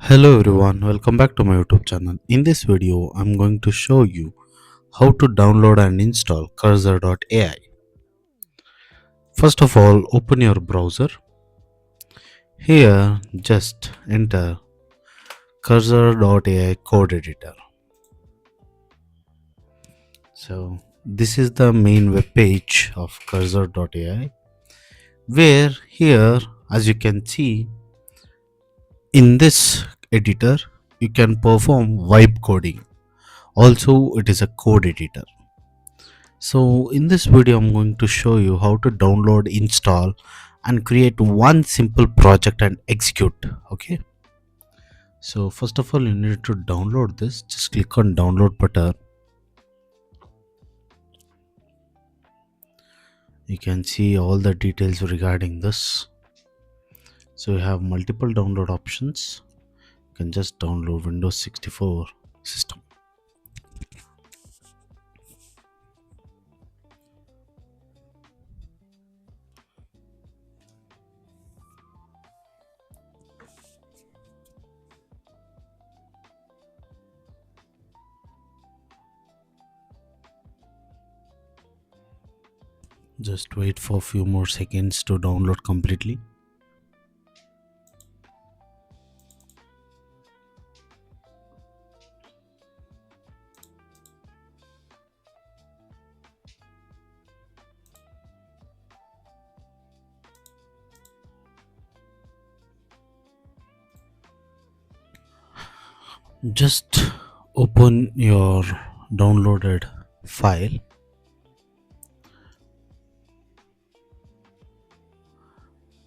Hello everyone, welcome back to my YouTube channel. In this video, I'm going to show you how to download and install cursor.ai. First of all, open your browser. Here, just enter cursor.ai code editor. So, this is the main web page of cursor.ai, where here, as you can see, in this editor, you can perform vibe coding. Also, it is a code editor. So in this video I'm going to show you how to download, install and create one simple project and execute. Okay, so first of all you need to download this. Just click on download button. You can see all the details regarding this. So you have multiple download options. You can just download Windows 64 system. Just wait for a few more seconds to download completely. Just open your downloaded file.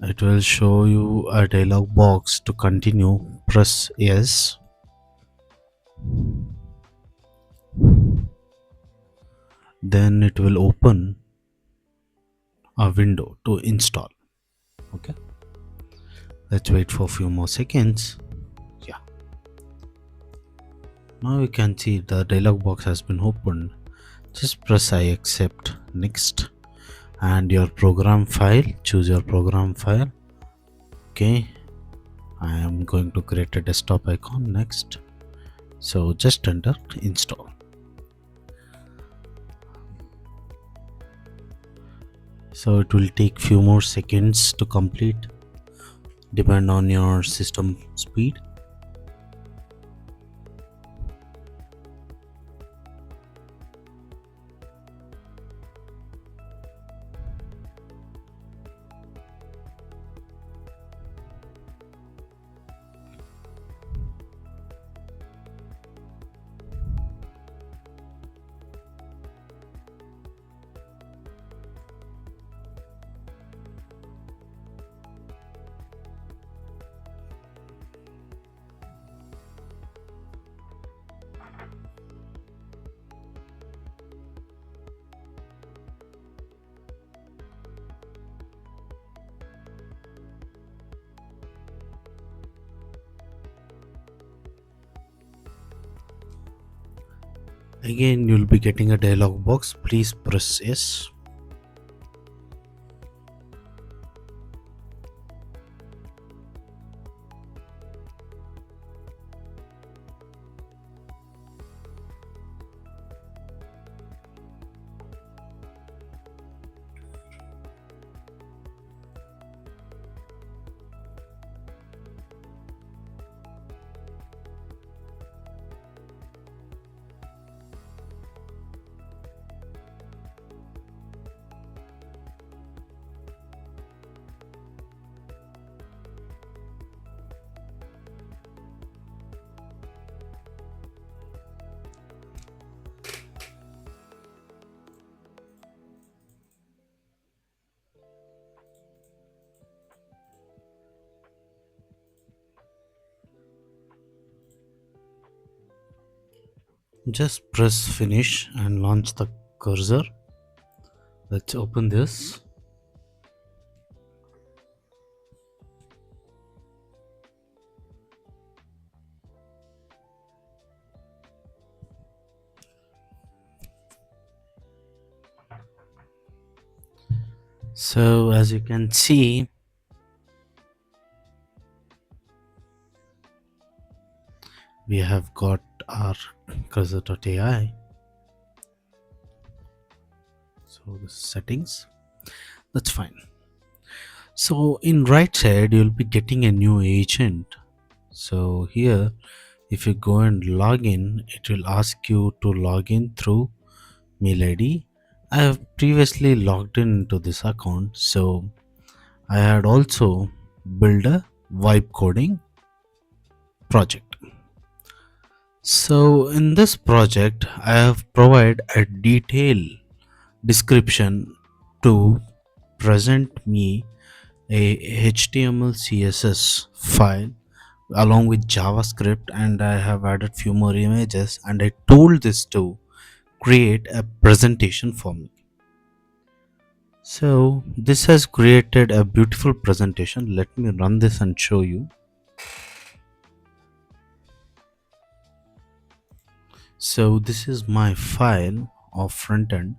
It will show you a dialog box. To continue, press yes. Then it will open a window to install. Okay, let's wait for a few more seconds. Yeah, now you can see the dialog box has been opened. Just press I accept, next, and your program file, choose your program file. Okay, I am going to create a desktop icon. Next, so just enter install. So it will take few more seconds to complete, depend on your system speed. Again, you'll be getting a dialog box. Please press yes. Just press finish and launch the cursor. Let's open this. So as you can see, we have got our cursor.ai. So the settings, that's fine. So in right side, you'll be getting a new agent. So here, if you go and log in, it will ask you to log in through mail ID. I have previously logged into this account, so I had also built a vibe coding project. So in this project, I have provided a detailed description to present me a HTML CSS file along with JavaScript, and I have added few more images, and I told this to create a presentation for me. So this has created a beautiful presentation. Let me run this and show you. So this is my file of front end.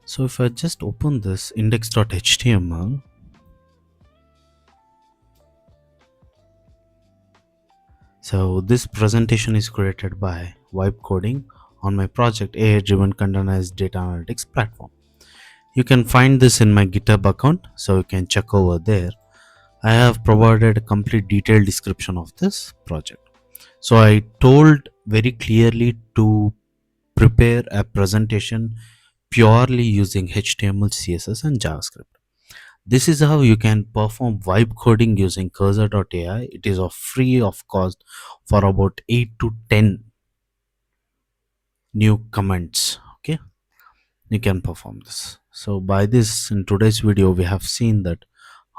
So if I just open this index.html, so this presentation is created by Vibe Coding on my project AI Driven Containerized Data Analytics platform. You can find this in my GitHub account, so you can check over there. I have provided a complete detailed description of this project. So I told very clearly to prepare a presentation purely using HTML, CSS, and JavaScript. This is how you can perform vibe coding using cursor.ai. It is of free of cost for about 8 to 10 new comments. Okay, you can perform this. So by this, in today's video, we have seen that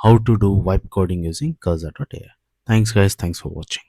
how to do vibe coding using cursor.ai. Thanks guys, thanks for watching.